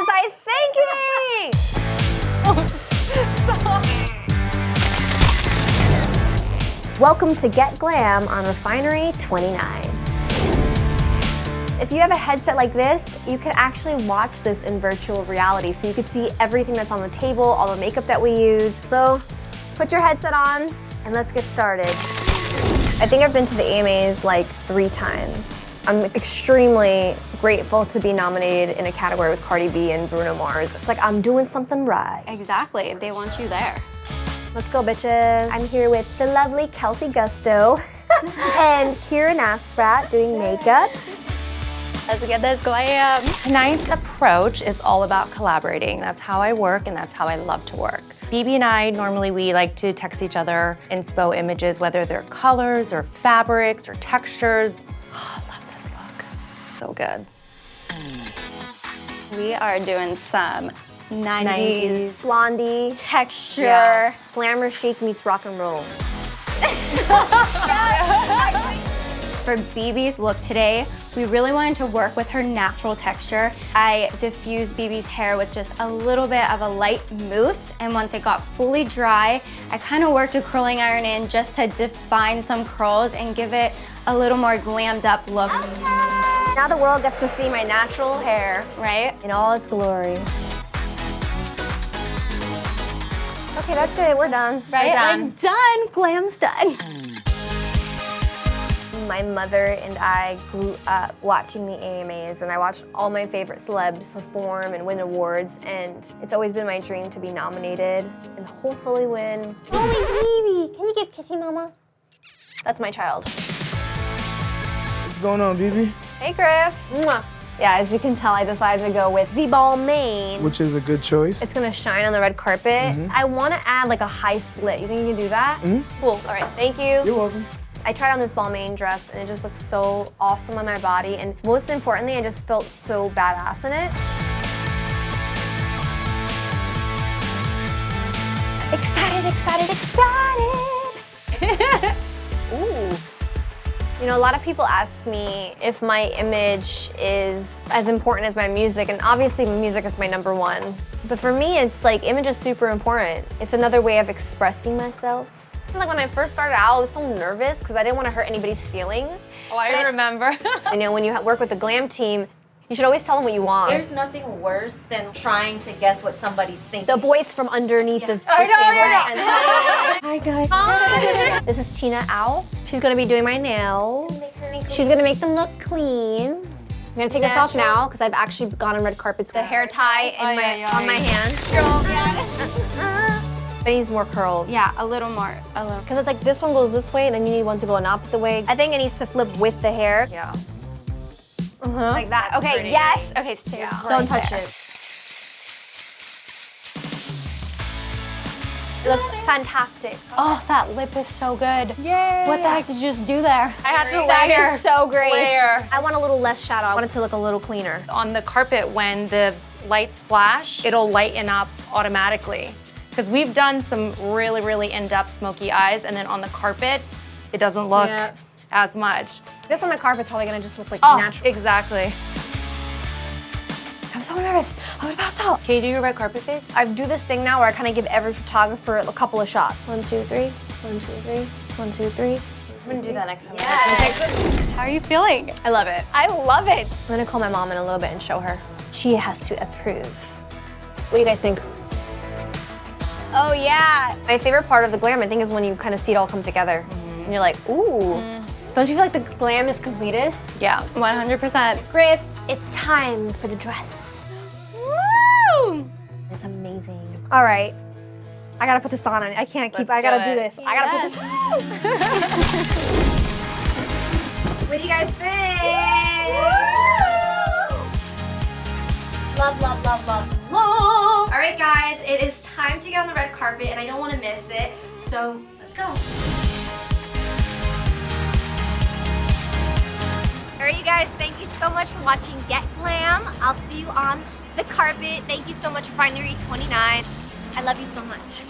was I thinking? Welcome to Get Glam on Refinery29. If you have a headset like this, you can actually watch this in virtual reality, so you can see everything that's on the table, all the makeup that we use. So put your headset on and let's get started. I think I've been to the AMAs like 3 times. I'm extremely grateful to be nominated in a category with Cardi B and Bruno Mars. It's like I'm doing something right. Exactly, they want you there. Let's go, bitches. I'm here with the lovely Kelsey Gusto and Kira Nasrat doing makeup. Let's get this glam. Tonight's approach is all about collaborating. That's how I work and that's how I love to work. Bebe and I, normally we like to text each other inspo images, whether they're colors or fabrics or textures. Oh, I love this look. So good. We are doing some 90s Blondie. texture. Yeah. Glamour chic meets rock and roll. For Bebe's look today, we really wanted to work with her natural texture. I diffused Bebe's hair with just a little bit of a light mousse, and once it got fully dry, I kind of worked a curling iron in just to define some curls and give it a little more glammed up look. Okay. Now the world gets to see my natural hair, right? In all its glory. Okay, that's it, we're done. Right, done. like done, glam's done. My mother and I grew up watching the AMAs, and I watched all my favorite celebs perform and win awards, and it's always been my dream to be nominated and hopefully win. Oh, my baby! Can you give Kissy Mama? That's my child. What's going on, Bebe? Hey, Griff. Mwah. Yeah, as you can tell, I decided to go with the Balmain. Which is a good choice. It's gonna shine on the red carpet. I wanna add like a high slit. You think you can do that? Cool, all right, thank you. You're welcome. I tried on this Balmain dress and it just looked so awesome on my body, and most importantly, I just felt so badass in it. Excited, excited, excited! Ooh. You know, a lot of people ask me if my image is as important as my music, and obviously music is my #1. But for me, it's like image is super important. It's another way of expressing myself. Like when I first started out, I was so nervous because I didn't want to hurt anybody's feelings. Oh, I remember. You know, when you work with the glam team, you should always tell them what you want. There's nothing worse than trying to guess what somebody's thinking. The voice from underneath the table. Hi guys. Hi. This is Tina Owl. She's gonna be doing my nails. She's gonna make them look clean. I'm gonna take this off now because I've actually gone on red carpets. The hair tie on my hand. It needs more curls. Yeah, a little more, a little. Because it's like this one goes this way, and then you need one to go an opposite way. I think it needs to flip with the hair. Yeah. Like that. Okay, Pretty. yes. Okay, stay Don't touch it. It looks fantastic. Oh, that lip is so good. Yay! What the heck did you just do there? I had to That layer. is so great. Layer. I want a little less shadow. I want it to look a little cleaner. On the carpet, when the lights flash, it'll lighten up automatically. Because we've done some really, really in-depth smoky eyes, and then on the carpet, it doesn't look as much. This on the carpet's probably gonna just look like Oh, natural. exactly. I'm so nervous. I'm gonna pass out. Can you do your red carpet face? I do this thing now where I kind of give every photographer a couple of shots. 1, 2, 3. 1, 2, 3. 1, 2, 3. I'm gonna do that next time. How are you feeling? I love it. I love it. I'm gonna call my mom in a little bit and show her. She has to approve. What do you guys think? Oh yeah. My favorite part of the glam, I think, is when you kind of see it all come together. And you're like, ooh. Don't you feel like the glam is completed? Yeah, 100%. Griff, it's time for the dress. Woo! It's amazing. All right. I gotta put this on. I can't keep, I gotta do this. I gotta put this on. What do you guys think? Love, love, love, love, love. All right, guys, it is time to get on the red carpet, and I don't want to miss it. So let's go. All right, you guys, thank you so much for watching Get Glam. I'll see you on the carpet. Thank you so much for Refinery29. I love you so much.